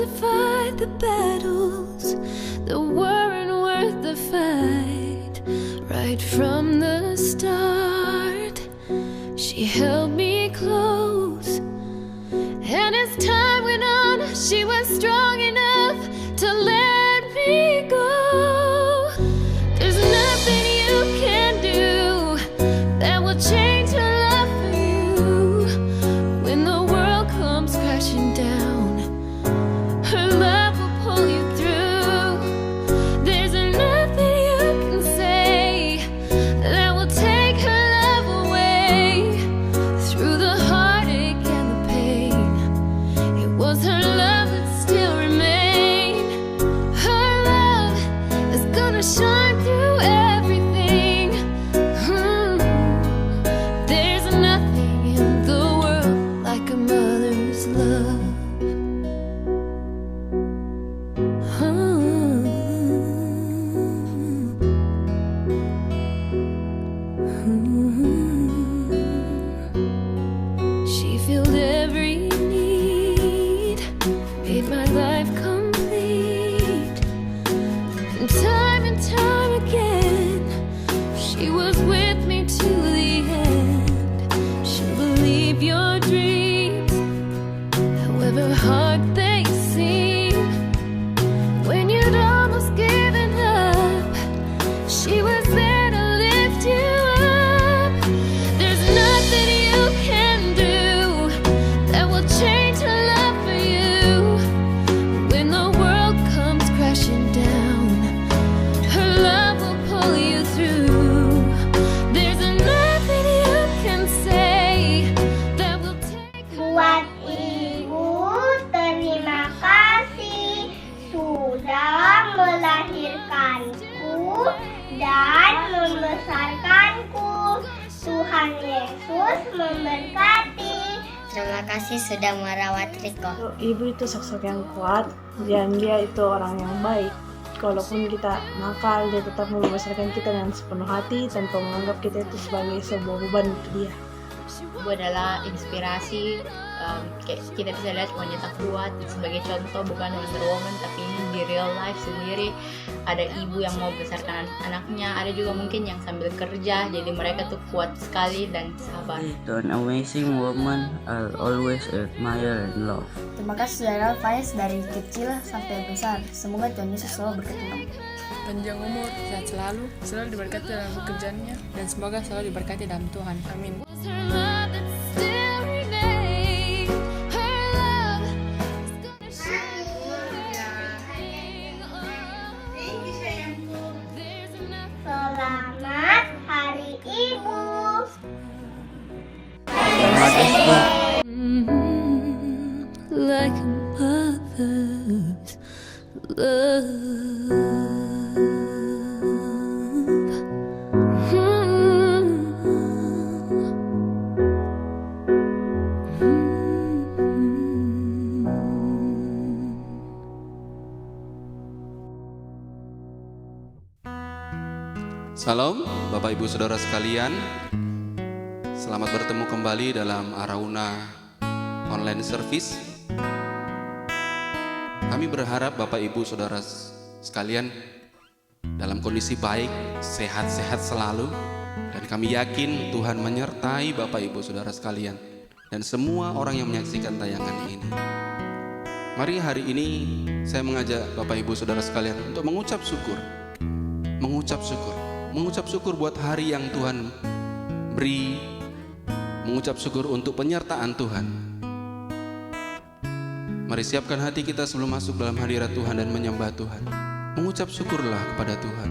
to fight the battles that weren't worth the fight. Right from the start, she held me close, and as time went on, she was strong enough to let me go. There's nothing you can do that will change her love for you. When the world comes crashing down, her love will pull you through. There's nothing you can say that will take her love away. Through the heartache and the pain, it was her love that still remained. Her love is gonna shine through everything. There's nothing in the world like a mother's love. She filled every need, made my life complete. And time again, she was with me to the end. She'll believe your dreams, however hard they seem. When you'd almost given up, she was there to lift you up. There's nothing you can do that will change her love for you. When the world comes crashing down, her love will pull you through. There's nothing you can say that will take her. Buat ibu, terima kasih sudah melahirkanku dan membesarkanku. Tuhan Yesus memberkati. Terima kasih sudah merawat Riko. Ibu itu sosok yang kuat dan dia itu orang yang baik. Walaupun kita nakal, dia tetap membesarkan kita dengan sepenuh hati tanpa menganggap kita itu sebagai sebuah beban untuk dia. Ibu adalah inspirasi. Kita bisa lihat wanita kuat sebagai contoh, bukan Wonder Woman, tapi ini di real life sendiri. Ada ibu yang mau besarkan anaknya, ada juga mungkin yang sambil kerja, jadi mereka tuh kuat sekali dan sabar. It's an amazing woman I'll always admire and love. Terima kasih saudara Faiz dari kecil sampai besar. Semoga Tuhan Yesus selalu berkati kamu. Panjang umur, sehat selalu diberkati dalam pekerjaannya, dan semoga selalu diberkati dalam Tuhan. Amin. Her love that still remains. Her love is gonna shine through everything. There's nothing. Selamat Hari Ibu. Like a mother's love. Salam Bapak Ibu Saudara sekalian. Selamat bertemu kembali dalam Arauna Online Service. Kami berharap Bapak Ibu Saudara sekalian dalam kondisi baik, sehat-sehat selalu. Dan kami yakin Tuhan menyertai Bapak Ibu Saudara sekalian dan semua orang yang menyaksikan tayangan ini. Mari hari ini saya mengajak Bapak Ibu Saudara sekalian untuk mengucap syukur. Mengucap syukur buat hari yang Tuhan beri, mengucap syukur untuk penyertaan Tuhan. Mari siapkan hati kita sebelum masuk dalam hadirat Tuhan dan menyembah Tuhan. Mengucap syukurlah kepada Tuhan.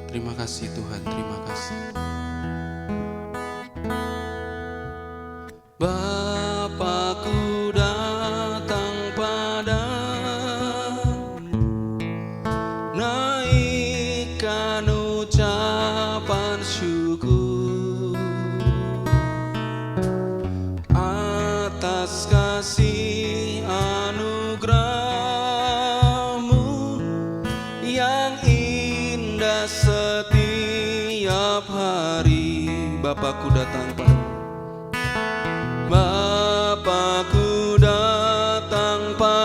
Terima kasih Tuhan, terima kasih. Bapakku datang padamu, naikkan ucapan syukur atas kasih anugerah-Mu yang indah setiap hari. Bapakku datang padamu, Bapakku datang padamu.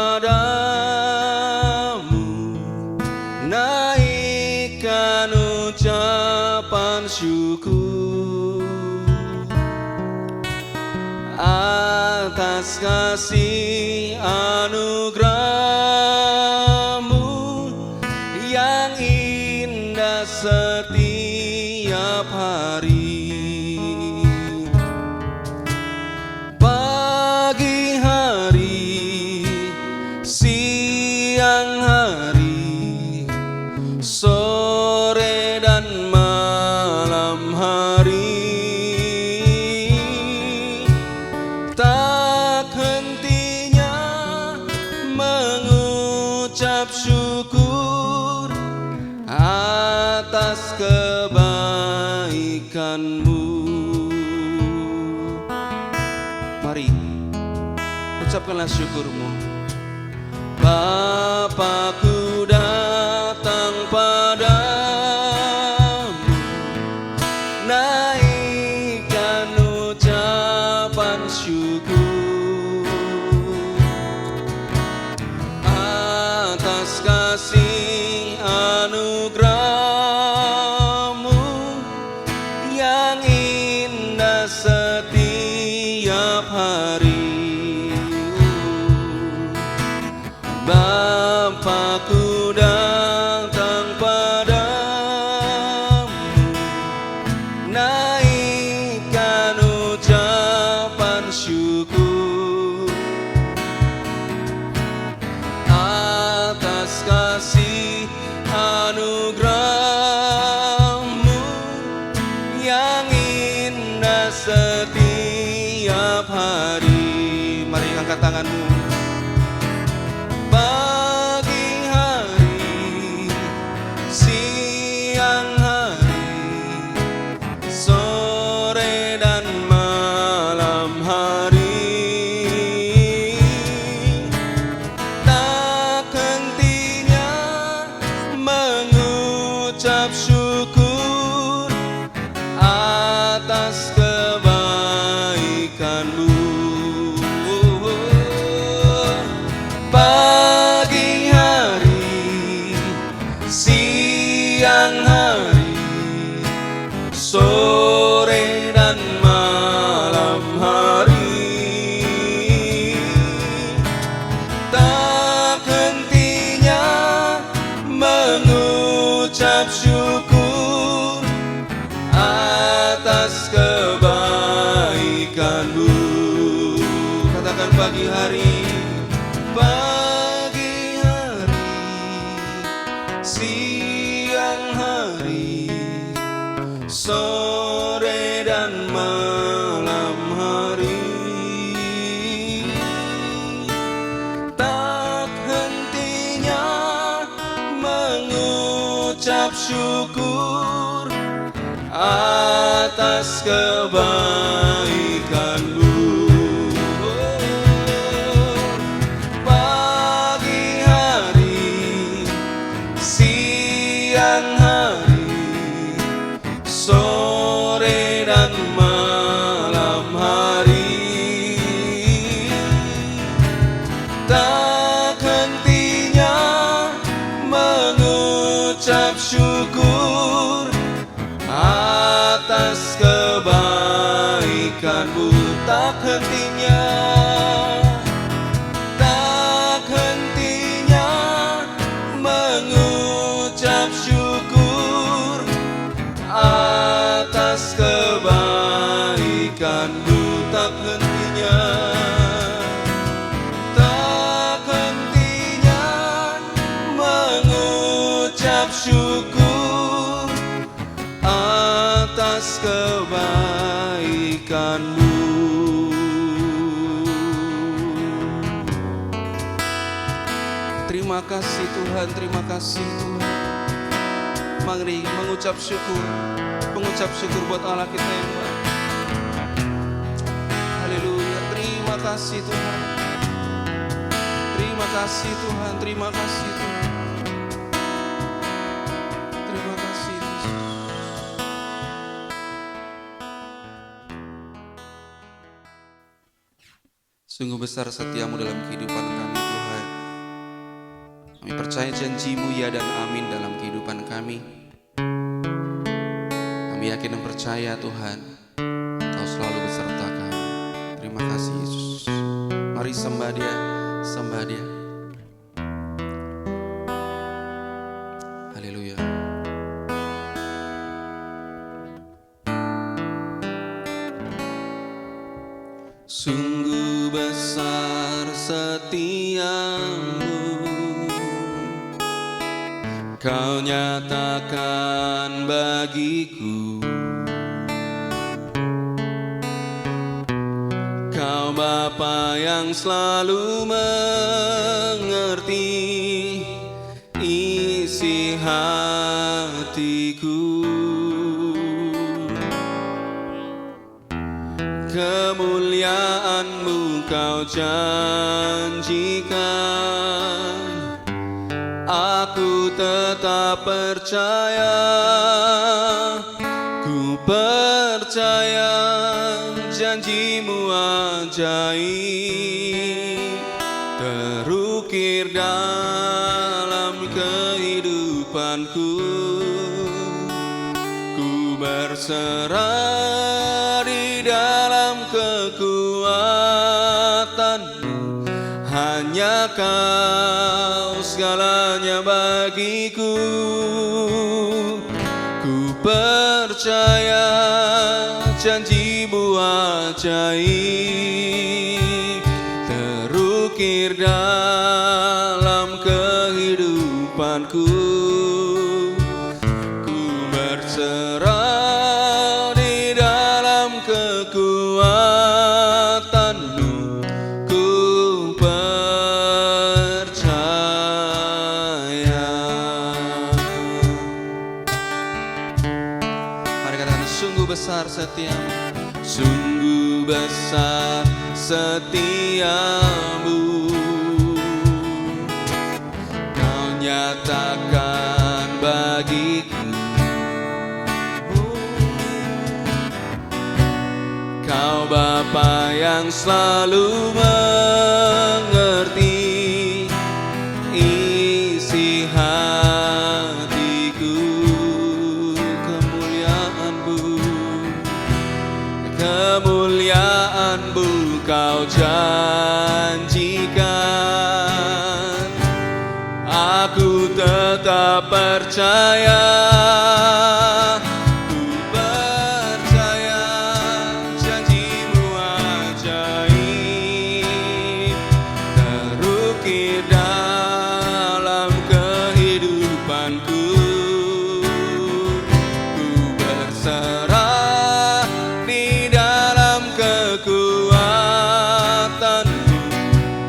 atas kasih anugerah-Mu yang indah setiap hari. Pagi hari, siang hari, sore dan malam hari, tak hentinya mengucap syukur atas kebaikan-Mu. Mari ucapkanlah syukur-Mu. Bapakku datang padamu, naikkan ucapan syukur atas kasih anugerah-Mu yang indah setiap hari. Bapakku datang padamu, naikkan ucapan syukur atas kasih anugerah-Mu yang indah setiap hari. Mari angkat tanganmu. Pagi hari, siang hari, sore dan malam hari, tak hentinya mengucap syukur atas kebaikan-Mu. Pagi hari, siang hari, sore dan malam hari, tak hentinya mengucap syukur atas kebaikan-Mu. Katakan pagi hari. Pagi hari, siang hari, sore dan malam hari, tak hentinya mengucap syukur atas kebaikan-Mu. Siang hari, sore dan malam hari, tak hentinya mengucap syukur atas kebaikan-Mu. Tak hentinya, tak hentinya mengucap syukur atas kebaikan-Mu. Tak hentinya, tak hentinya mengucap syukur atas kebaikan-Mu. Terima kasih Tuhan, terima kasih Tuhan. Mari mengucap syukur buat Allah kita yang baik. Haleluya, terima kasih Tuhan. Terima kasih Tuhan, terima kasih Tuhan. Terima kasih Yesus. Sungguh besar setiamu dalam kehidupan kami Tuhan. Kami percaya janji-Mu ya dan amin dalam kehidupan kami. Kami yakin dan percaya Tuhan, Kau selalu beserta kami. Terima kasih Yesus. Mari sembah Dia, sembah Dia. Haleluya. Sungguh besar setiamu, Kau nyatakan bagiku. Kau Bapa yang selalu mengerti isi hatiku. Kemuliaan-Mu Kau janjikan, aku tetap percaya. Ku percaya janji-Mu ajaib, terukir dalam kehidupanku. Ku berserah di dalam kekuatan-Mu, hanya Kau segalanya bagiku. Ku percaya janji-Mu ajaib, terukir dalam kehidupanku. Ku berserah di dalam kekuatan-Mu, ku percaya. Mari katakan, sungguh besar setiamu, sungguh besar setiamu, Kau nyatakan bagiku. Kau Bapa yang selalu mengerti isi hatiku. Kemuliaan-Mu Kau janjikan, aku tetap percaya. Ku percaya janji-Mu ajaib, terukir dalam kehidupanku. Ku berserah di dalam kekuatan-Mu,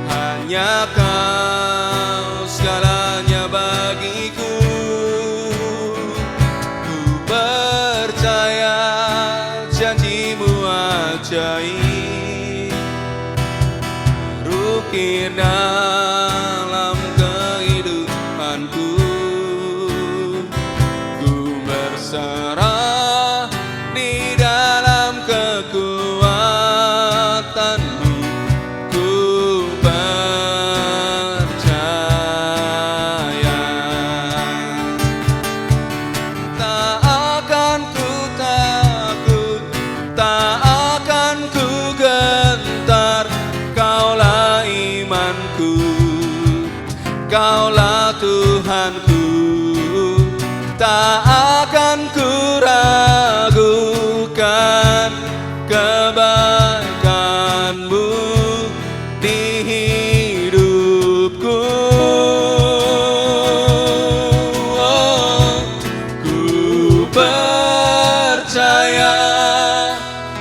hanya Kau segalanya bagiku. Ku percaya janji-Mu ajaib, terukir dalam kehidupanku. Ku berserah di dalam kekuatan-Mu, ku percaya. Tak akan ku takut, tak akan ku gentar. Kaulah imanku, Kaulah Tuhanku. Tak akan ku ragukan kebaikan-Mu di hidupku. Ku percaya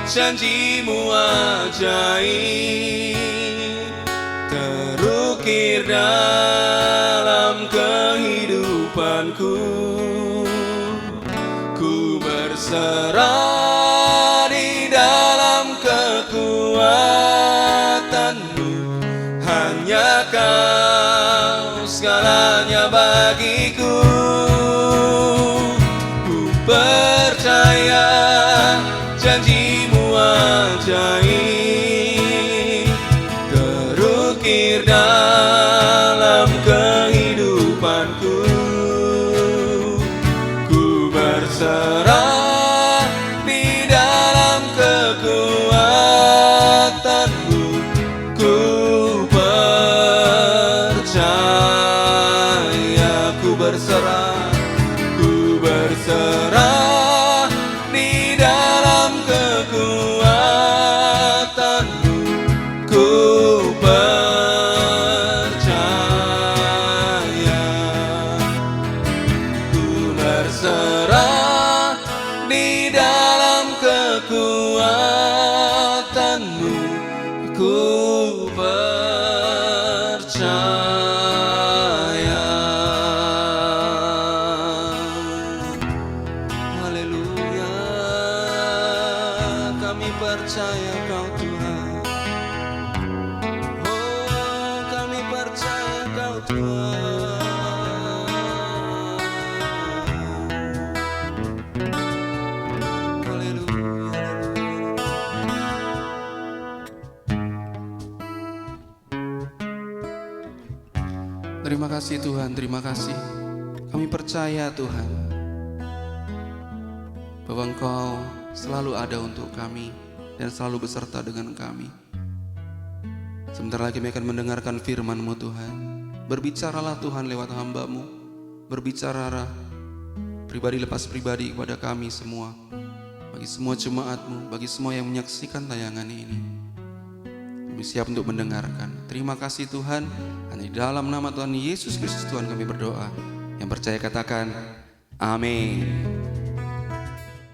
janji-Mu ajaib, terukir dalam kehidupanku. Ku berserah di dalam kekuatan-Mu, hanya Kau segalanya bagiku. Ku percaya janji-Mu ajaib, terukir dalam kehidupanku. Ku berserah di dalam kekuatan-Mu, ku percaya. Haleluya, kami percaya Kau Tuhan. Oh, kami percaya Kau Tuhan. Haleluya. Terima kasih Tuhan, terima kasih. Kami percaya Tuhan bahwa Engkau selalu ada untuk kami dan selalu beserta dengan kami. Sebentar lagi kami akan mendengarkan firman-Mu Tuhan. Berbicaralah Tuhan lewat hamba-Mu. Berbicaralah pribadi lepas pribadi kepada kami semua. Bagi semua jemaat-Mu, bagi semua yang menyaksikan tayangan ini. Kami siap untuk mendengarkan. Terima kasih Tuhan. Hanya di dalam nama Tuhan Yesus Kristus Tuhan kami berdoa. Yang percaya katakan amin.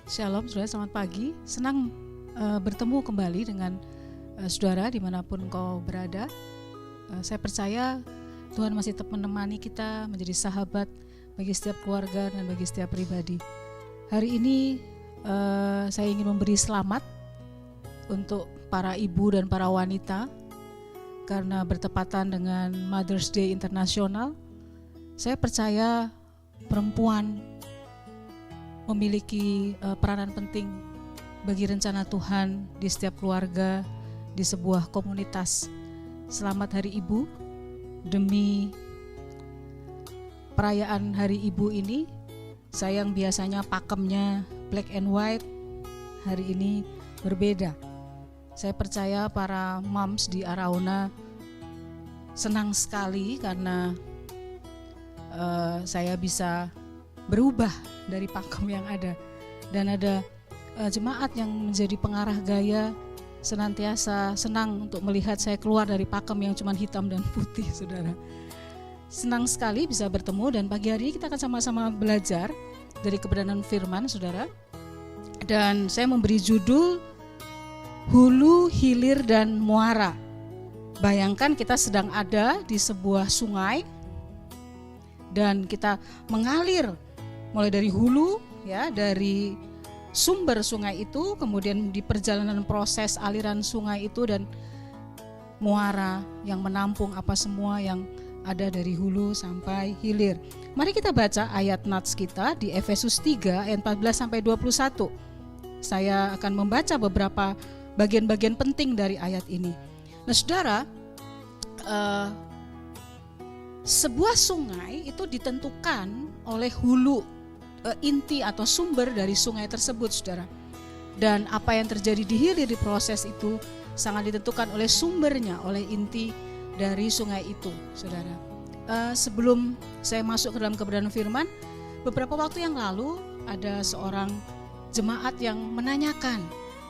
Shalom saudara, selamat pagi. Senang bertemu kembali dengan saudara dimanapun kau berada. Saya percaya Tuhan masih tetap menemani kita, menjadi sahabat bagi setiap keluarga dan bagi setiap pribadi. Hari ini saya ingin memberi selamat untuk para ibu dan para wanita karena bertepatan dengan Mother's Day Internasional. Saya percaya perempuan memiliki peranan penting bagi rencana Tuhan di setiap keluarga, di sebuah komunitas. Selamat Hari Ibu. Demi perayaan Hari Ibu ini, saya yang biasanya pakemnya black and white, hari ini berbeda. Saya percaya para moms di Arauna senang sekali karena saya bisa berubah dari pakem yang ada. Dan ada jemaat yang menjadi pengarah gaya senantiasa senang untuk melihat saya keluar dari pakem yang cuma hitam dan putih, saudara. Senang sekali bisa bertemu, dan pagi hari kita akan sama-sama belajar dari kebenaran firman, saudara. Dan saya memberi judul Hulu, Hilir, dan Muara. Bayangkan kita sedang ada di sebuah sungai dan kita mengalir mulai dari hulu, ya, dari sumber sungai itu, kemudian di perjalanan proses aliran sungai itu, dan muara yang menampung apa semua yang ada dari hulu sampai hilir. Mari kita baca ayat nats kita di Efesus 3 ayat 14 sampai 21. Saya akan membaca beberapa bagian-bagian penting dari ayat ini. Nah, saudara, sebuah sungai itu ditentukan oleh hulu, inti atau sumber dari sungai tersebut, saudara. Dan apa yang terjadi di hilir di proses itu sangat ditentukan oleh sumbernya, oleh inti dari sungai itu, saudara. Sebelum saya masuk ke dalam kebenaran firman, beberapa waktu yang lalu ada seorang jemaat yang menanyakan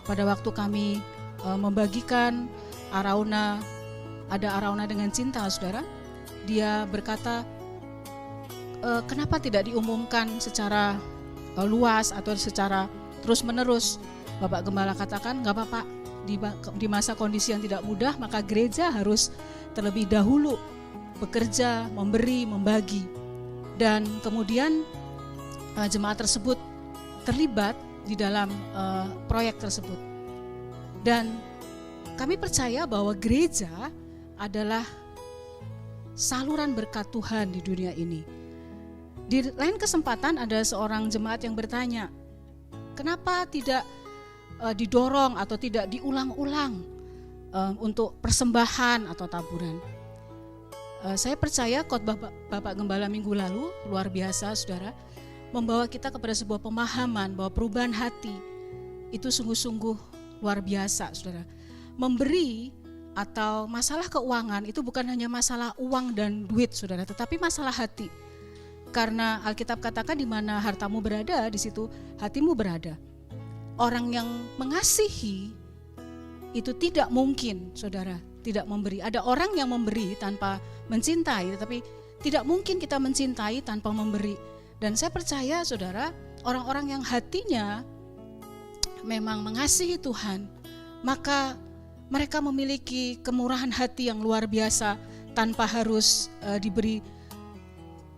pada waktu kami membagikan Arauna, ada Arauna dengan cinta, saudara. Dia berkata, kenapa tidak diumumkan secara luas atau secara terus menerus? Bapak Gembala katakan, gak apa-apa, di masa kondisi yang tidak mudah, maka gereja harus terlebih dahulu bekerja, memberi, membagi. Dan kemudian jemaat tersebut terlibat di dalam proyek tersebut. Dan kami percaya bahwa gereja adalah saluran berkat Tuhan di dunia ini. Di lain kesempatan ada seorang jemaat yang bertanya, kenapa tidak didorong atau tidak diulang-ulang untuk persembahan atau taburan? Saya percaya khotbah Bapak Gembala minggu lalu luar biasa, saudara, membawa kita kepada sebuah pemahaman bahwa perubahan hati itu sungguh-sungguh luar biasa, saudara. Memberi atau masalah keuangan itu bukan hanya masalah uang dan duit, saudara, tetapi masalah hati. Karena Alkitab katakan di mana hartamu berada, di situ hatimu berada. Orang yang mengasihi itu tidak mungkin, saudara, tidak memberi. Ada orang yang memberi tanpa mencintai, tetapi tidak mungkin kita mencintai tanpa memberi. Dan saya percaya, saudara, orang-orang yang hatinya memang mengasihi Tuhan, maka Mereka memiliki kemurahan hati yang luar biasa tanpa harus diberi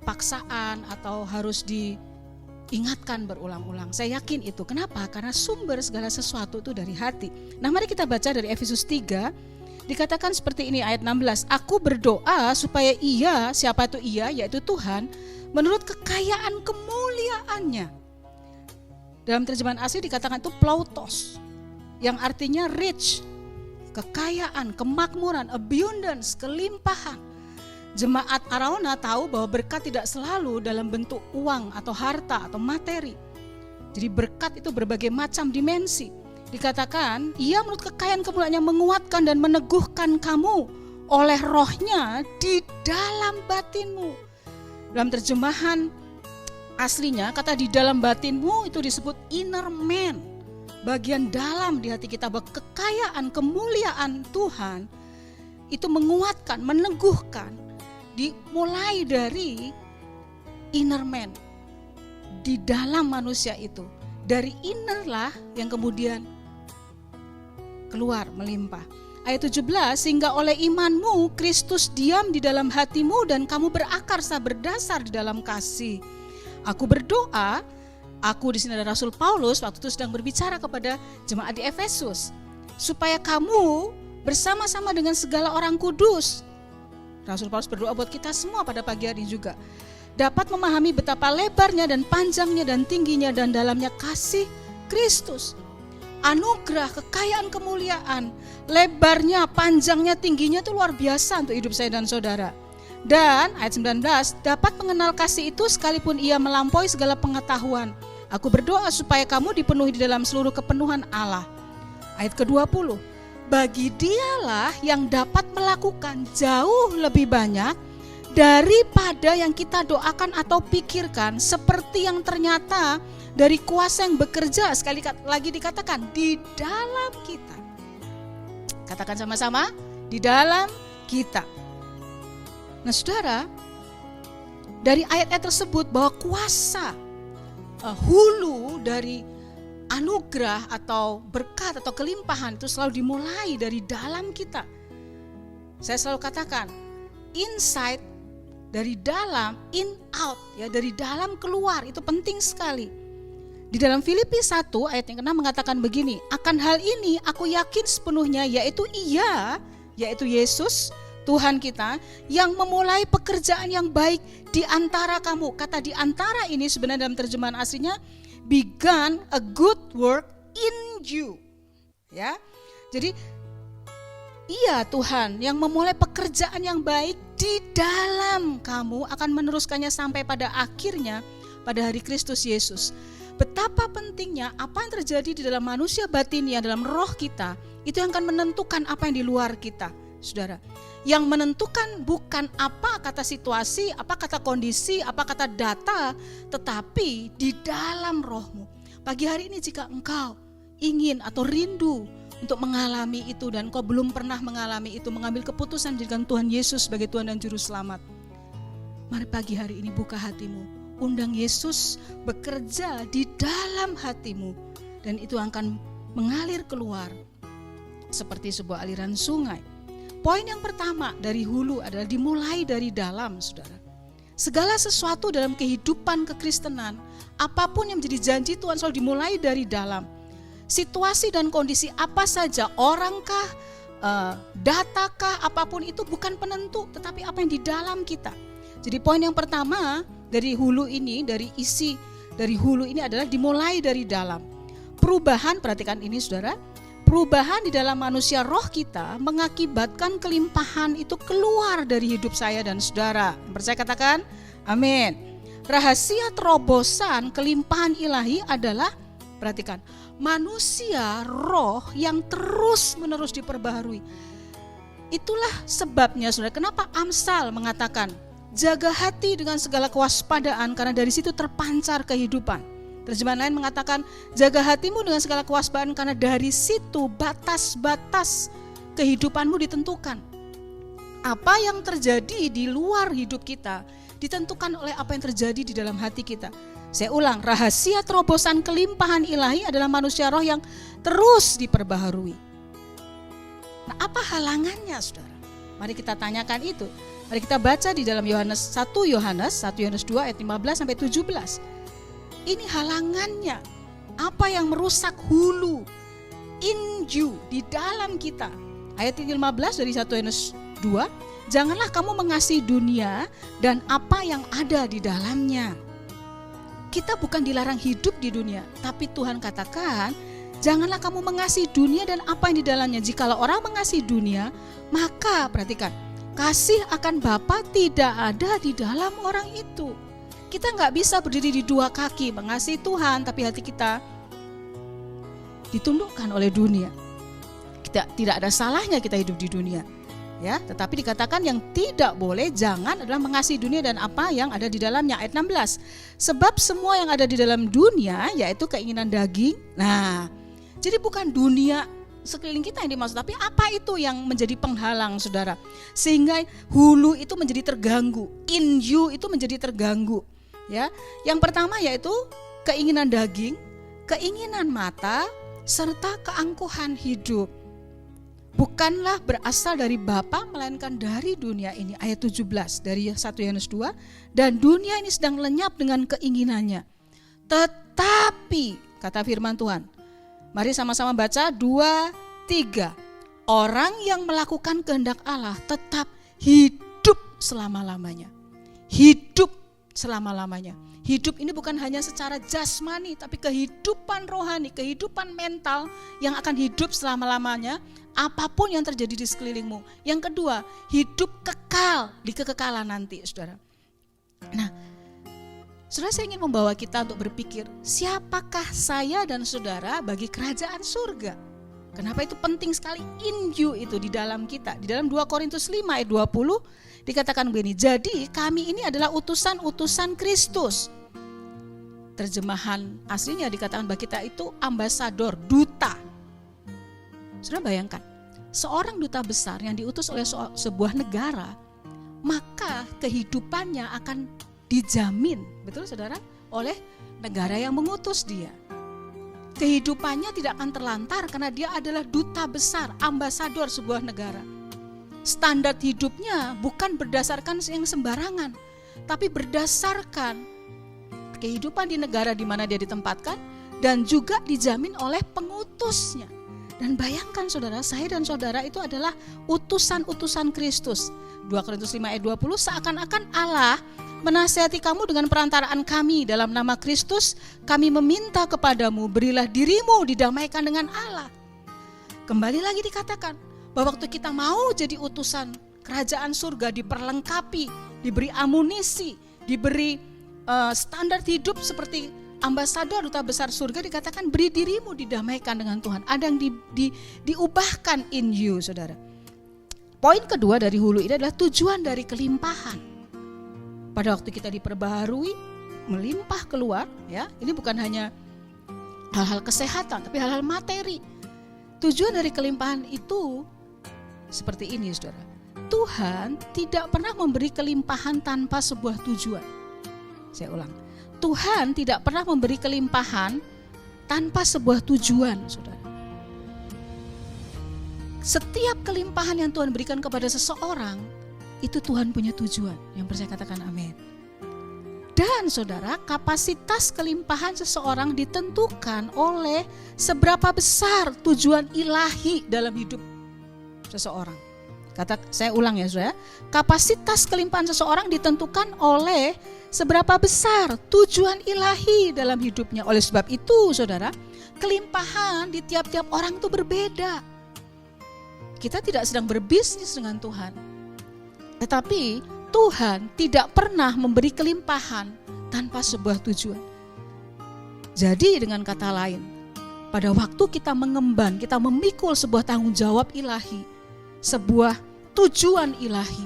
paksaan atau harus diingatkan berulang-ulang. Saya yakin itu. Kenapa? Karena sumber segala sesuatu itu dari hati. Nah, mari kita baca dari Efesus 3. Dikatakan seperti ini ayat 16. Aku berdoa supaya ia, siapa itu ia? Yaitu Tuhan, menurut kekayaan kemuliaannya. Dalam terjemahan asli dikatakan itu plautos, yang artinya rich, kekayaan, kemakmuran, abundance, kelimpahan. Jemaat Arauna tahu bahwa berkat tidak selalu dalam bentuk uang atau harta atau materi. Jadi berkat itu berbagai macam dimensi. Dikatakan, ia menurut kekayaan kemuliaannya menguatkan dan meneguhkan kamu oleh rohnya di dalam batinmu. Dalam terjemahan aslinya, kata di dalam batinmu itu disebut inner man. Bagian dalam di hati kita, bahwa kekayaan kemuliaan Tuhan itu menguatkan, meneguhkan. Dimulai dari inner man, di dalam manusia itu. Dari inner lah yang kemudian keluar melimpah. Ayat 17, sehingga oleh imanmu Kristus diam di dalam hatimu dan kamu berakar berdasar di dalam kasih. Aku berdoa, aku di sini ada Rasul Paulus waktu itu sedang berbicara kepada jemaat di Efesus, supaya kamu bersama-sama dengan segala orang kudus. Rasul Paulus berdoa buat kita semua pada pagi hari juga, dapat memahami betapa lebarnya dan panjangnya dan tingginya dan dalamnya kasih Kristus. Anugerah, kekayaan kemuliaan, lebarnya, panjangnya, tingginya itu luar biasa untuk hidup saya dan saudara. Dan ayat 19, dapat mengenal kasih itu sekalipun ia melampaui segala pengetahuan. Aku berdoa supaya kamu dipenuhi di dalam seluruh kepenuhan Allah. Ayat ke-20, bagi dialah yang dapat melakukan jauh lebih banyak daripada yang kita doakan atau pikirkan, seperti yang ternyata dari kuasa yang bekerja, sekali lagi dikatakan, di dalam kita. Katakan sama-sama, di dalam kita. Nah saudara, dari ayat-ayat tersebut bahwa kuasa hulu dari anugerah atau berkat atau kelimpahan itu selalu dimulai dari dalam kita. Saya selalu katakan, inside, dari dalam, in out, ya, dari dalam keluar, itu penting sekali. Di dalam Filipi 1 ayat yang ke-6 mengatakan begini, akan hal ini aku yakin sepenuhnya, yaitu ia, yaitu Yesus Tuhan kita, yang memulai pekerjaan yang baik di antara kamu. Kata di antara ini sebenarnya dalam terjemahan aslinya began a good work in you. Ya. Jadi iya, Tuhan yang memulai pekerjaan yang baik di dalam kamu akan meneruskannya sampai pada akhirnya pada hari Kristus Yesus. Betapa pentingnya apa yang terjadi di dalam manusia batinnya, dalam roh kita, itu yang akan menentukan apa yang di luar kita, saudara. Yang menentukan bukan apa kata situasi, apa kata kondisi, apa kata data, tetapi di dalam rohmu. Pagi hari ini jika engkau ingin atau rindu untuk mengalami itu dan kau belum pernah mengalami itu, mengambil keputusan jadikan Tuhan Yesus sebagai Tuhan dan Juru Selamat, mari pagi hari ini buka hatimu, undang Yesus bekerja di dalam hatimu, dan itu akan mengalir keluar seperti sebuah aliran sungai. Poin yang pertama dari hulu adalah dimulai dari dalam, saudara. Segala sesuatu dalam kehidupan kekristenan, apapun yang menjadi janji Tuhan selalu dimulai dari dalam. Situasi dan kondisi apa saja, orangkah, datakah, apapun itu bukan penentu, tetapi apa yang di dalam kita. Jadi poin yang pertama dari hulu ini, dari isi dari hulu ini adalah dimulai dari dalam. Perubahan, perhatikan ini saudara, perubahan di dalam manusia roh kita mengakibatkan kelimpahan itu keluar dari hidup saya dan saudara. Percaya katakan, amin. Rahasia terobosan kelimpahan ilahi adalah, perhatikan, manusia roh yang terus menerus diperbaharui. Itulah sebabnya saudara, kenapa Amsal mengatakan jaga hati dengan segala kewaspadaan karena dari situ terpancar kehidupan. Terjemahan lain mengatakan jaga hatimu dengan segala kewaspadaan karena dari situ batas-batas kehidupanmu ditentukan. Apa yang terjadi di luar hidup kita ditentukan oleh apa yang terjadi di dalam hati kita. Saya ulang, rahasia terobosan kelimpahan ilahi adalah manusia roh yang terus diperbaharui. Nah, apa halangannya, saudara? Mari kita tanyakan itu. Mari kita baca di dalam 1 Yohanes 2 ayat 15 sampai 17. Ini halangannya. Apa yang merusak hulu inju di dalam kita? Ayat 15 dari 1 Yohanes 2, janganlah kamu mengasihi dunia dan apa yang ada di dalamnya. Kita bukan dilarang hidup di dunia, tapi Tuhan katakan, janganlah kamu mengasihi dunia dan apa yang di dalamnya. Jikalau orang mengasihi dunia, maka perhatikan, kasih akan Bapa tidak ada di dalam orang itu. Kita gak bisa berdiri di dua kaki mengasihi Tuhan, tapi hati kita ditundukkan oleh dunia. Tidak ada salahnya kita hidup di dunia, ya. Tetapi dikatakan yang tidak boleh, jangan adalah mengasihi dunia dan apa yang ada di dalamnya. Ayat 16. Sebab semua yang ada di dalam dunia, yaitu keinginan daging. Nah, jadi bukan dunia sekeliling kita yang dimaksud, tapi apa itu yang menjadi penghalang, saudara, sehingga hulu itu menjadi terganggu, inju itu menjadi terganggu, ya. Yang pertama yaitu keinginan daging, keinginan mata, serta keangkuhan hidup. Bukanlah berasal dari Bapa melainkan dari dunia ini. Ayat 17 dari 1 Yohanes 2, dan dunia ini sedang lenyap dengan keinginannya. Tetapi, kata firman Tuhan, mari sama-sama baca 2, 3. Orang yang melakukan kehendak Allah tetap hidup selama-lamanya. Hidup selama-lamanya. Hidup ini bukan hanya secara jasmani, tapi kehidupan rohani, kehidupan mental yang akan hidup selama-lamanya, apapun yang terjadi di sekelilingmu. Yang kedua, hidup kekal di kekekalan nanti, saudara. Nah, saudara, saya ingin membawa kita untuk berpikir, siapakah saya dan saudara bagi kerajaan surga? Kenapa itu penting sekali inju itu di dalam kita? Di dalam 2 Korintus 5 ayat 20 dikatakan begini, jadi kami ini adalah utusan-utusan Kristus. Terjemahan aslinya dikatakan bahwa kita itu ambasador, duta. Sudah bayangkan, seorang duta besar yang diutus oleh sebuah negara, maka kehidupannya akan dijamin, betul saudara, oleh negara yang mengutus dia. Kehidupannya tidak akan terlantar karena dia adalah duta besar, ambasador sebuah negara. Standar hidupnya bukan berdasarkan yang sembarangan, tapi berdasarkan kehidupan di negara di mana dia ditempatkan dan juga dijamin oleh pengutusnya. Dan bayangkan saudara, saya dan saudara itu adalah utusan-utusan Kristus. 2 Korintus 5 ayat 20, seakan-akan Allah menasihati kamu dengan perantaraan kami dalam nama Kristus, kami meminta kepadamu, berilah dirimu didamaikan dengan Allah. Kembali lagi dikatakan bahwa waktu kita mau jadi utusan kerajaan surga, diperlengkapi, diberi amunisi, diberi standar hidup seperti ambasador duta besar surga, dikatakan beri dirimu didamaikan dengan Tuhan. Ada yang diubahkan in you, saudara. Poin kedua dari hulu ini adalah tujuan dari kelimpahan. Pada waktu kita diperbaharui, melimpah keluar, ya. Ini bukan hanya hal-hal kesehatan, tapi hal-hal materi. Tujuan dari kelimpahan itu seperti ini, saudara. Tuhan tidak pernah memberi kelimpahan tanpa sebuah tujuan. Saya ulang, Tuhan tidak pernah memberi kelimpahan tanpa sebuah tujuan, saudara. Setiap kelimpahan yang Tuhan berikan kepada seseorang, itu Tuhan punya tujuan. Yang percaya katakan amin. Dan saudara, kapasitas kelimpahan seseorang ditentukan oleh seberapa besar tujuan ilahi dalam hidup seseorang. Saya ulang ya saudara, kapasitas kelimpahan seseorang ditentukan oleh seberapa besar tujuan ilahi dalam hidupnya. Oleh sebab itu saudara, kelimpahan di tiap-tiap orang itu berbeda. Kita tidak sedang berbisnis dengan Tuhan, tetapi Tuhan tidak pernah memberi kelimpahan tanpa sebuah tujuan. Jadi dengan kata lain, pada waktu kita mengemban, kita memikul sebuah tanggung jawab ilahi, sebuah tujuan ilahi,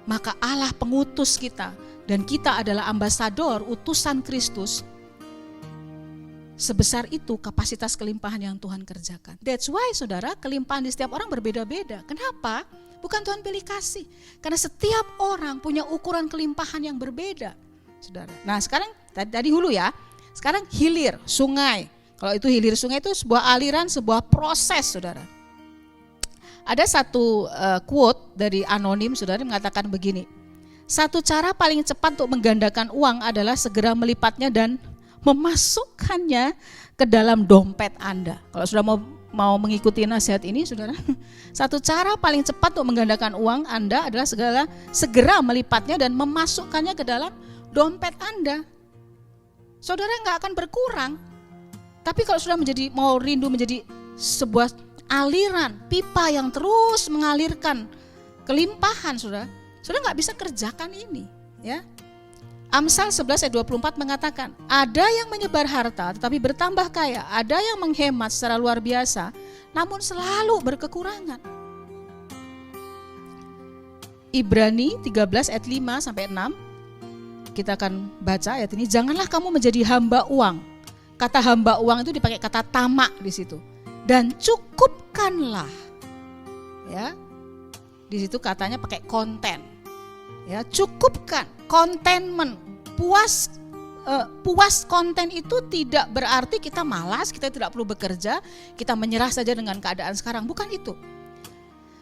maka Allah pengutus kita dan kita adalah ambasador utusan Kristus. Sebesar itu kapasitas kelimpahan yang Tuhan kerjakan. That's why saudara, kelimpahan di setiap orang berbeda-beda. Kenapa? Bukan Tuhan pilih kasih, karena setiap orang punya ukuran kelimpahan yang berbeda, saudara. Nah sekarang tadi hulu ya, sekarang hilir sungai. Kalau itu hilir sungai itu sebuah aliran, sebuah proses, saudara. Ada satu quote dari anonim, saudara, mengatakan begini. Satu cara paling cepat untuk menggandakan uang adalah segera melipatnya dan memasukkannya ke dalam dompet Anda. Kalau sudah mau mengikuti nasihat ini, saudara, satu cara paling cepat untuk menggandakan uang Anda adalah segera melipatnya dan memasukkannya ke dalam dompet Anda. Saudara nggak akan berkurang. Tapi kalau sudah mau rindu menjadi sebuah aliran, pipa yang terus mengalirkan kelimpahan, saudara nggak bisa kerjakan ini, ya. Amsal 11 ayat 24 mengatakan, ada yang menyebar harta tetapi bertambah kaya, ada yang menghemat secara luar biasa namun selalu berkekurangan. Ibrani 13 ayat 5 sampai 6, kita akan baca ayat ini. Janganlah kamu menjadi hamba uang. Kata hamba uang itu dipakai kata tamak di situ. Dan cukupkanlah, ya. Di situ katanya pakai konten. Ya, cukupkan, contentment, puas konten itu tidak berarti kita malas, kita tidak perlu bekerja, kita menyerah saja dengan keadaan sekarang, bukan itu.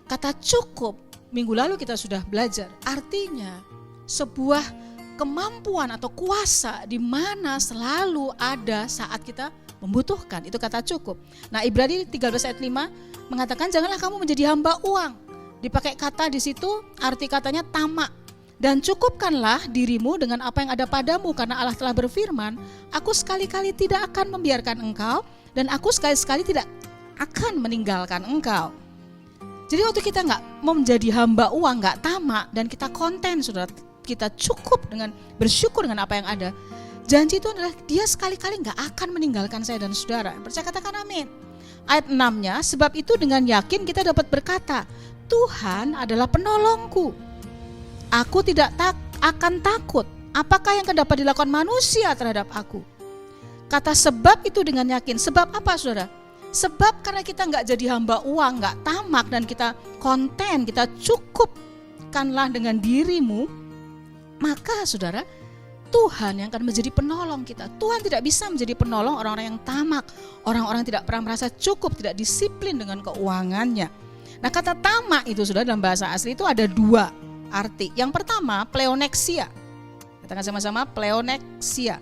Kata cukup, minggu lalu kita sudah belajar, artinya sebuah kemampuan atau kuasa di mana selalu ada saat kita membutuhkan, itu kata cukup. Nah, Ibrani 13 ayat 5 mengatakan janganlah kamu menjadi hamba uang. Dipakai kata di situ, arti katanya tamak. Dan cukupkanlah dirimu dengan apa yang ada padamu, karena Allah telah berfirman, aku sekali-kali tidak akan membiarkan engkau dan aku sekali-kali tidak akan meninggalkan engkau. Jadi waktu kita nggak mau menjadi hamba uang, nggak tamak, dan kita konten, saudara, kita cukup dengan bersyukur dengan apa yang ada, janji itu adalah dia sekali-kali nggak akan meninggalkan saya dan saudara. Percaya katakan amin. Ayat 6-nya, sebab itu dengan yakin kita dapat berkata, Tuhan adalah penolongku. Aku tidak akan takut. Apakah yang dapat dilakukan manusia terhadap aku? Kata sebab itu dengan yakin. Sebab apa, saudara? Sebab karena kita nggak jadi hamba uang, nggak tamak, dan kita konten, kita cukupkanlah dengan dirimu, maka saudara, Tuhan yang akan menjadi penolong kita. Tuhan tidak bisa menjadi penolong orang-orang yang tamak, orang-orang yang tidak pernah merasa cukup, tidak disiplin dengan keuangannya. Nah, kata tamak itu, saudara, dalam bahasa asli itu ada dua arti. Yang pertama, pleoneksia. Katakan sama-sama, pleoneksia.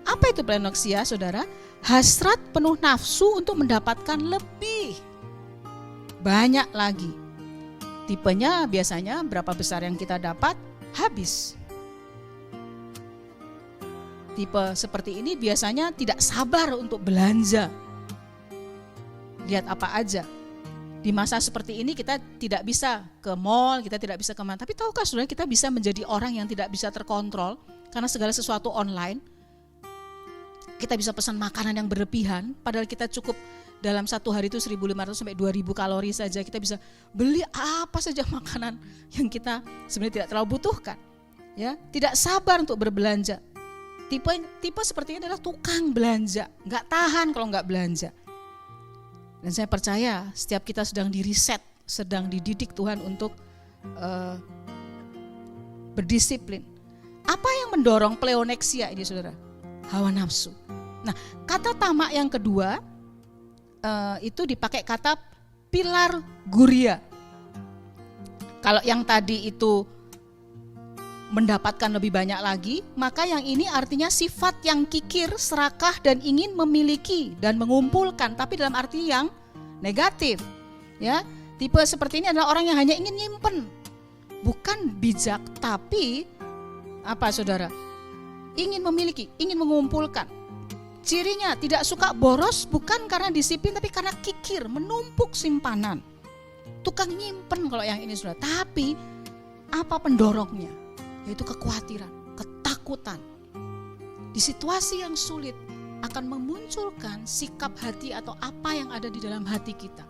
Apa itu pleoneksia, saudara? Hasrat penuh nafsu untuk mendapatkan lebih banyak lagi. Tipenya biasanya berapa besar yang kita dapat, habis. Tipe seperti ini biasanya tidak sabar untuk belanja. Lihat apa aja. Di masa seperti ini kita tidak bisa ke mall, kita tidak bisa kemana. Tapi tahukah saudara, kita bisa menjadi orang yang tidak bisa terkontrol karena segala sesuatu online. Kita bisa pesan makanan yang berlebihan, padahal kita cukup dalam satu hari itu 1.500 sampai 2.000 kalori saja. Kita bisa beli apa saja makanan yang kita sebenarnya tidak terlalu butuhkan. Ya, tidak sabar untuk berbelanja. Tipe seperti ini adalah tukang belanja, nggak tahan kalau nggak belanja. Dan saya percaya setiap kita sedang di-reset, sedang dididik Tuhan untuk berdisiplin. Apa yang mendorong pleoneksia ini, saudara? Hawa nafsu. Nah, kata tamak yang kedua itu dipakai kata pilar guria. Kalau yang tadi itu mendapatkan lebih banyak lagi, maka yang ini artinya sifat yang kikir, serakah, dan ingin memiliki dan mengumpulkan, tapi dalam arti yang negatif. Ya, tipe seperti ini adalah orang yang hanya ingin nyimpen, bukan bijak, tapi apa, saudara? Ingin memiliki, ingin mengumpulkan. Cirinya tidak suka boros, bukan karena disiplin, tapi karena kikir, menumpuk simpanan. Tukang nyimpen kalau yang ini, saudara. Tapi apa pendorongnya? Yaitu kekhawatiran, ketakutan. Di situasi yang sulit akan memunculkan sikap hati atau apa yang ada di dalam hati kita.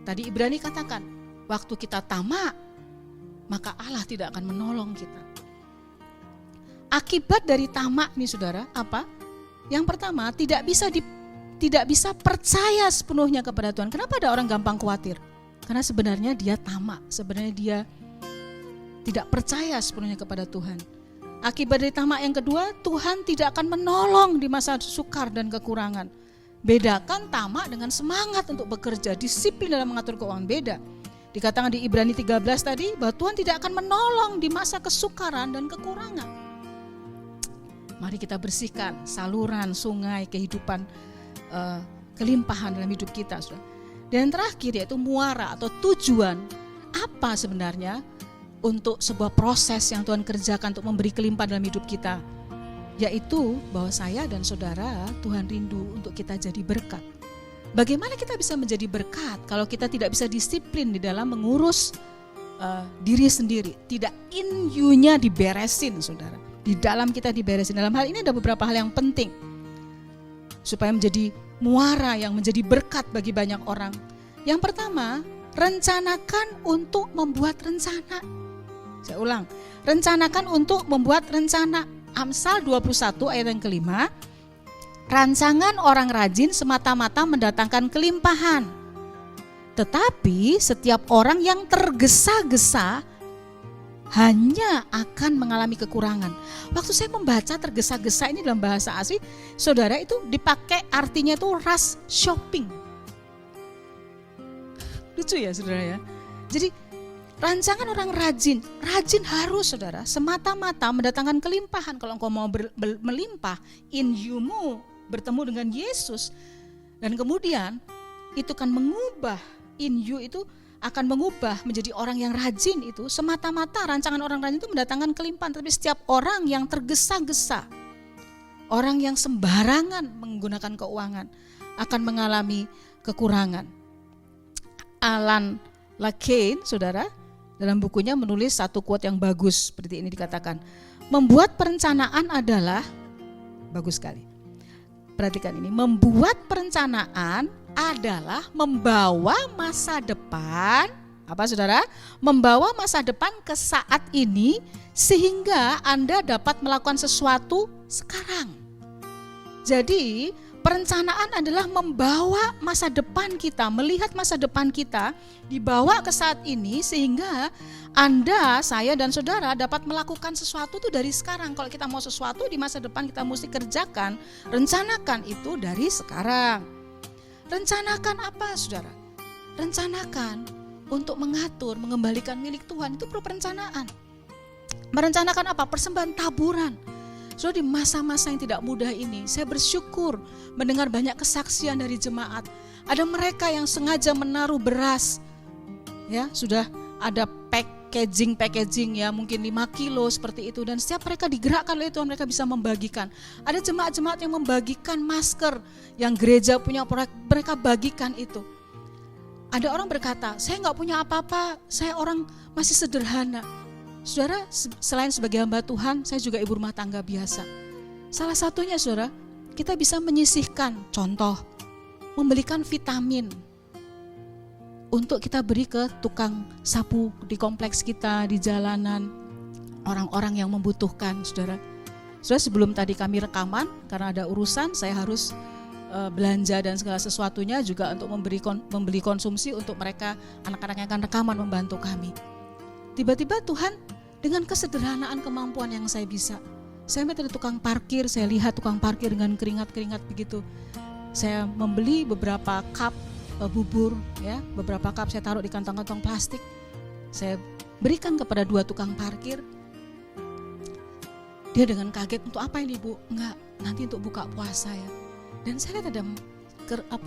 Tadi Ibrani katakan, waktu kita tamak, maka Allah tidak akan menolong kita. Akibat dari tamak nih, saudara, apa? Yang pertama, tidak bisa percaya sepenuhnya kepada Tuhan. Kenapa ada orang gampang khawatir? Karena sebenarnya dia tamak, sebenarnya dia tidak percaya sepenuhnya kepada Tuhan. Akibat dari tamak yang kedua, Tuhan tidak akan menolong di masa sukar dan kekurangan. Bedakan tamak dengan semangat untuk bekerja, disiplin dalam mengatur keuangan, beda. Dikatakan di Ibrani 13 tadi bahwa Tuhan tidak akan menolong di masa kesukaran dan kekurangan. Mari kita bersihkan saluran, sungai, kehidupan, kelimpahan dalam hidup kita. Dan terakhir yaitu muara atau tujuan. Apa sebenarnya untuk sebuah proses yang Tuhan kerjakan untuk memberi kelimpahan dalam hidup kita? Yaitu bahwa saya dan saudara, Tuhan rindu untuk kita jadi berkat. Bagaimana kita bisa menjadi berkat kalau kita tidak bisa disiplin di dalam mengurus diri sendiri? Tidak in you-nya diberesin, saudara. Di dalam kita diberesin. Dalam hal ini ada beberapa hal yang penting supaya menjadi muara yang menjadi berkat bagi banyak orang. Yang pertama, rencanakan untuk membuat rencana. Saya ulang, rencanakan untuk membuat rencana. Amsal 21 ayat yang kelima, rancangan orang rajin semata-mata mendatangkan kelimpahan. Tetapi setiap orang yang tergesa-gesa hanya akan mengalami kekurangan. Waktu saya membaca tergesa-gesa ini dalam bahasa asli, saudara, itu dipakai artinya itu rush shopping. Lucu ya saudara ya. Jadi rancangan orang rajin harus saudara semata-mata mendatangkan kelimpahan. Kalau engkau mau melimpah, in you-mu bertemu dengan Yesus, dan kemudian itu kan mengubah, in you itu akan mengubah menjadi orang yang rajin. Itu semata-mata rancangan orang rajin itu mendatangkan kelimpahan. Tapi setiap orang yang tergesa-gesa, orang yang sembarangan menggunakan keuangan akan mengalami kekurangan. Alan Lakein, saudara, dalam bukunya menulis satu quote yang bagus seperti ini, dikatakan, membuat perencanaan adalah, bagus sekali. Perhatikan ini, membuat perencanaan adalah membawa masa depan, apa saudara? Membawa masa depan ke saat ini sehingga Anda dapat melakukan sesuatu sekarang. Jadi perencanaan adalah membawa masa depan kita, melihat masa depan kita dibawa ke saat ini sehingga Anda, saya dan saudara dapat melakukan sesuatu itu dari sekarang. Kalau kita mau sesuatu di masa depan kita mesti kerjakan, rencanakan itu dari sekarang. Rencanakan apa saudara? Rencanakan untuk mengatur, mengembalikan milik Tuhan, itu perlu perencanaan. Merencanakan apa? Persembahan taburan. So di masa-masa yang tidak mudah ini, saya bersyukur mendengar banyak kesaksian dari jemaat. Ada mereka yang sengaja menaruh beras, ya sudah ada packaging ya, mungkin 5 kilo seperti itu, dan setiap mereka digerakkan oleh Tuhan, mereka bisa membagikan. Ada jemaat-jemaat yang membagikan masker yang gereja punya, mereka bagikan itu. Ada orang berkata, saya nggak punya apa-apa, saya orang masih sederhana. Saudara, selain sebagai hamba Tuhan, saya juga ibu rumah tangga biasa. Salah satunya saudara, kita bisa menyisihkan, contoh, membelikan vitamin untuk kita beri ke tukang sapu di kompleks kita, di jalanan, orang-orang yang membutuhkan, saudara. Saudara, sebelum tadi kami rekaman, karena ada urusan, saya harus belanja dan segala sesuatunya juga untuk membeli konsumsi untuk mereka, anak-anak yang akan rekaman membantu kami. Tiba-tiba Tuhan dengan kesederhanaan kemampuan yang saya bisa, saya minta dari tukang parkir, saya lihat tukang parkir dengan keringat-keringat begitu. Saya membeli beberapa cup bubur, ya, beberapa cup saya taruh di kantong-kantong plastik. Saya berikan kepada 2 tukang parkir. Dia dengan kaget, untuk apa ini Bu? Enggak, nanti untuk buka puasa ya. Dan saya lihat ada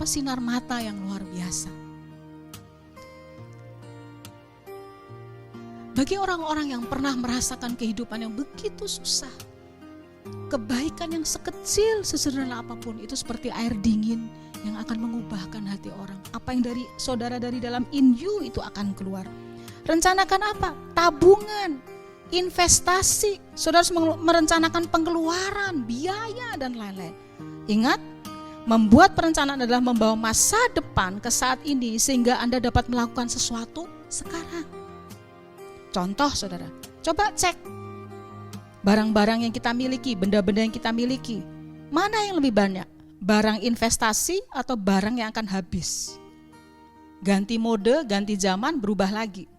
sinar mata yang luar biasa. Bagi orang-orang yang pernah merasakan kehidupan yang begitu susah, kebaikan yang sekecil, sesederhana apapun itu seperti air dingin yang akan mengubahkan hati orang. Apa yang dari saudara dari dalam in you itu akan keluar. Rencanakan apa? Tabungan, investasi. Saudara harus merencanakan pengeluaran, biaya dan lain-lain. Ingat, membuat perencanaan adalah membawa masa depan ke saat ini sehingga Anda dapat melakukan sesuatu sekarang. Contoh saudara, coba cek barang-barang yang kita miliki, benda-benda yang kita miliki. Mana yang lebih banyak? Barang investasi atau barang yang akan habis? Ganti mode, ganti zaman, berubah lagi.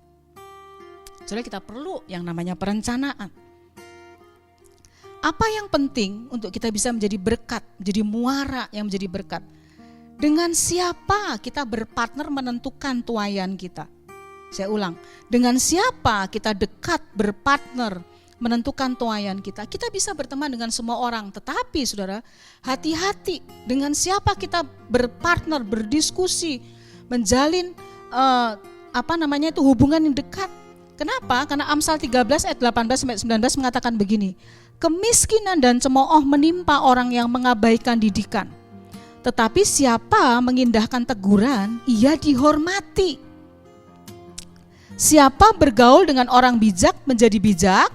Jadi kita perlu yang namanya perencanaan. Apa yang penting untuk kita bisa menjadi berkat, menjadi muara yang menjadi berkat? Dengan siapa kita berpartner menentukan tuaian kita? Saya ulang, dengan siapa kita dekat, berpartner, menentukan tuayan kita. Kita bisa berteman dengan semua orang, tetapi saudara, hati-hati dengan siapa kita berpartner, berdiskusi, menjalin hubungan yang dekat. Kenapa? Karena Amsal 13 ayat 18-19 mengatakan begini, kemiskinan dan cemooh menimpa orang yang mengabaikan didikan. Tetapi siapa mengindahkan teguran, ia dihormati. Siapa bergaul dengan orang bijak menjadi bijak,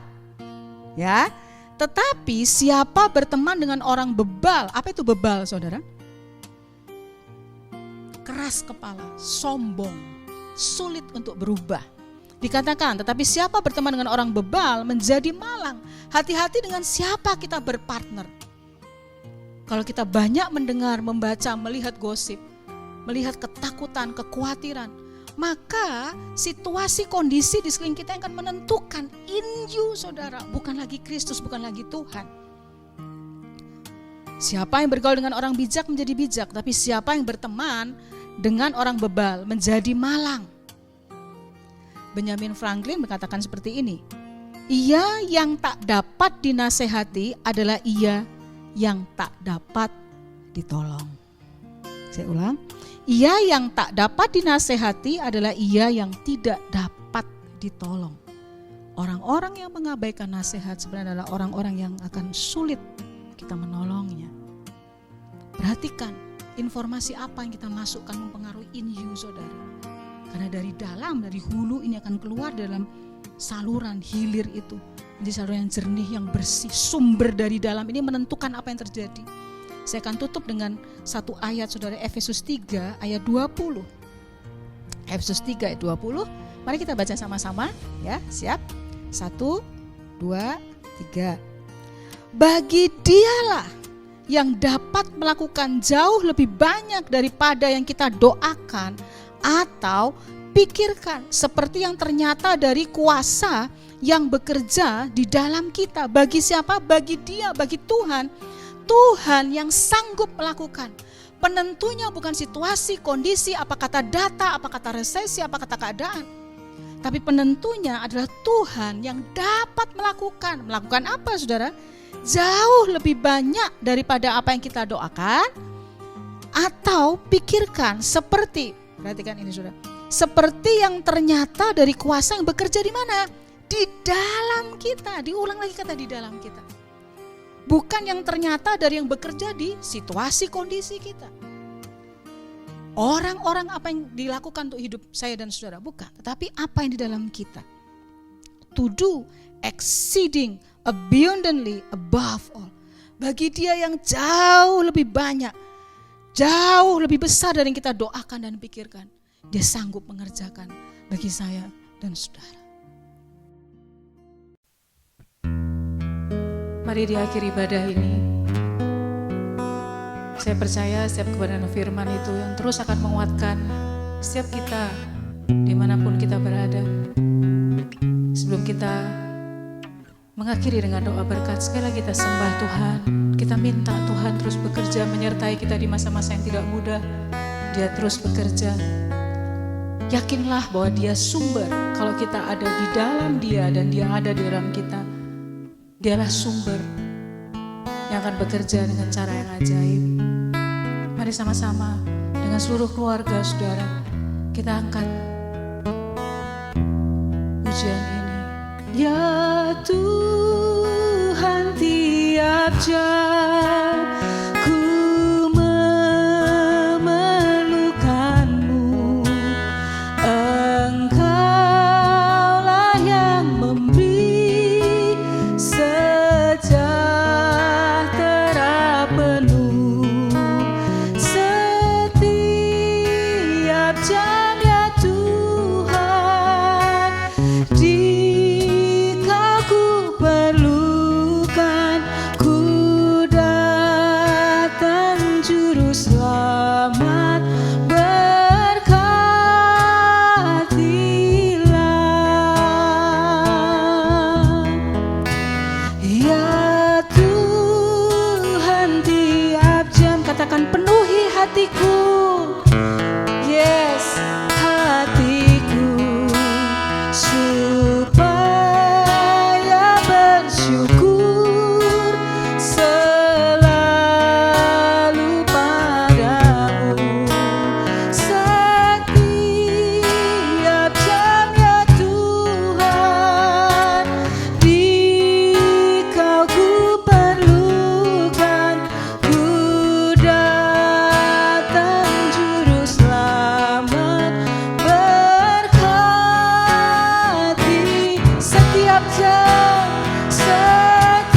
ya. Tetapi siapa berteman dengan orang bebal, apa itu bebal, saudara? Keras kepala, sombong, sulit untuk berubah. Dikatakan, tetapi siapa berteman dengan orang bebal menjadi malang. Hati-hati dengan siapa kita berpartner. Kalau kita banyak mendengar, membaca, melihat gosip, melihat ketakutan, kekhawatiran, maka situasi kondisi di sekeliling kita akan menentukan in you, saudara, bukan lagi Kristus, bukan lagi Tuhan. Siapa yang bergaul dengan orang bijak menjadi bijak, tapi siapa yang berteman dengan orang bebal menjadi malang. Benjamin Franklin berkatakan seperti ini, ia yang tak dapat dinasehati adalah ia yang tak dapat ditolong. Saya ulang, ia yang tak dapat dinasehati adalah ia yang tidak dapat ditolong. Orang-orang yang mengabaikan nasihat sebenarnya adalah orang-orang yang akan sulit kita menolongnya. Perhatikan informasi apa yang kita masukkan mempengaruhi in you, saudara. Karena dari dalam, dari hulu ini akan keluar dalam saluran hilir itu. Menjadi saluran yang jernih, yang bersih, sumber dari dalam ini menentukan apa yang terjadi. Saya akan tutup dengan satu ayat, saudara, Efesus 3 ayat 20. Efesus 3 ayat 20. Mari kita baca sama-sama, ya. Siap? 1, 2, 3. Bagi dialah yang dapat melakukan jauh lebih banyak daripada yang kita doakan atau pikirkan, seperti yang ternyata dari kuasa yang bekerja di dalam kita. Bagi siapa? Bagi Dia, bagi Tuhan. Tuhan yang sanggup melakukan. Penentunya bukan situasi, kondisi, apa kata data, apa kata resesi, apa kata keadaan. Tapi penentunya adalah Tuhan yang dapat melakukan. Melakukan apa, saudara? Jauh lebih banyak daripada apa yang kita doakan atau pikirkan, seperti, perhatikan ini, saudara, seperti yang ternyata dari kuasa yang bekerja di mana? Di dalam kita. Diulang lagi kata di dalam kita. Bukan yang ternyata dari yang bekerja di situasi kondisi kita. Orang-orang apa yang dilakukan untuk hidup saya dan saudara, bukan. Tetapi apa yang di dalam kita. To do exceeding abundantly above all. Bagi Dia yang jauh lebih banyak, jauh lebih besar dari yang kita doakan dan pikirkan. Dia sanggup mengerjakan bagi saya dan saudara. Mari di akhir ibadah ini, saya percaya setiap kebenaran firman itu yang terus akan menguatkan setiap kita dimanapun kita berada. Sebelum kita mengakhiri dengan doa berkat, sekali lagi kita sembah Tuhan. Kita minta Tuhan terus bekerja menyertai kita di masa-masa yang tidak mudah. Dia terus bekerja. Yakinlah bahwa Dia sumber. Kalau kita ada di dalam Dia dan Dia ada di dalam kita, Dialah sumber yang akan bekerja dengan cara yang ajaib. Mari sama-sama dengan seluruh keluarga, saudara, kita angkat pujian ini. Ya Tuhan, tiap jam ku memerlukanmu. Engkaulah yang memberi sejahtera penuh setiap jam, ya Tuhan. Jika ku perlukan, ku datang juru selamat, berkatilah. Ya Tuhan, tiap jam, katakan penuhi hatiku. Yes, hatiku. jam, setiap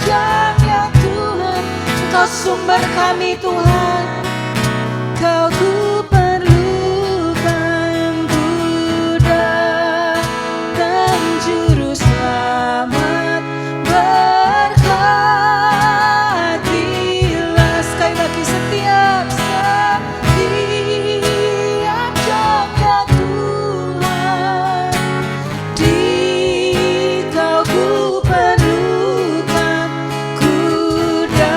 jamnya Tuhan, Engkau sumber kami Tuhan. Kau ku perlukan, Buddha dan Juru Selamat. Berkatilah sekali lagi setiap jamnya Tuhan. Di Kau ku perlukan, Kuda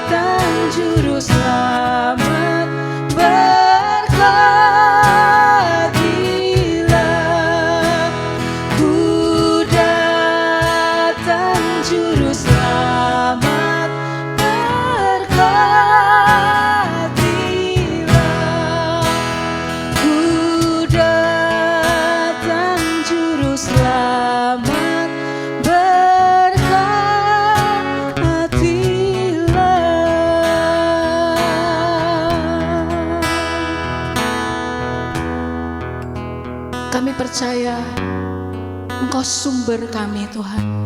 dan Juru Selamat. Berkatilah Kuda dan Juru Selamat. Berkatilah Kuda dan Juru Selamat. Kami percaya Engkau sumber kami Tuhan.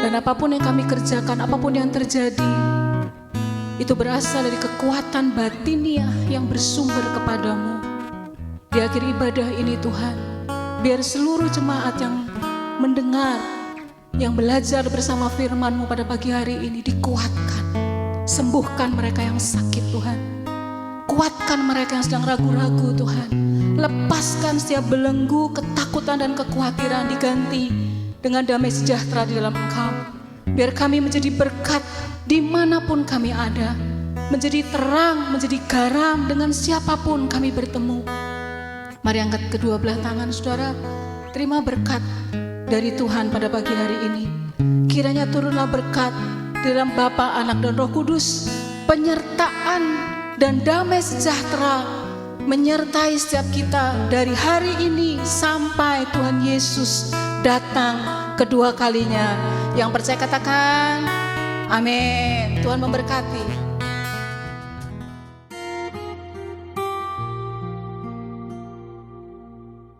Dan apapun yang kami kerjakan, apapun yang terjadi, itu berasal dari kekuatan batiniah yang bersumber kepadamu. Di akhir ibadah ini Tuhan, biar seluruh jemaat yang mendengar, yang belajar bersama firman-Mu pada pagi hari ini dikuatkan. Sembuhkan mereka yang sakit Tuhan. Kuatkan mereka yang sedang ragu-ragu Tuhan. Lepaskan setiap belenggu, ketakutan dan kekhawatiran, diganti dengan damai sejahtera di dalam Engkau. Biar kami menjadi berkat dimanapun kami ada. Menjadi terang, menjadi garam dengan siapapun kami bertemu. Mari angkat kedua belah tangan saudara. Terima berkat dari Tuhan pada pagi hari ini. Kiranya turunlah berkat di dalam Bapa, Anak dan Roh Kudus. Penyertaan dan damai sejahtera menyertai setiap kita dari hari ini sampai Tuhan Yesus datang kedua kalinya. Yang percaya katakan amin. Tuhan memberkati.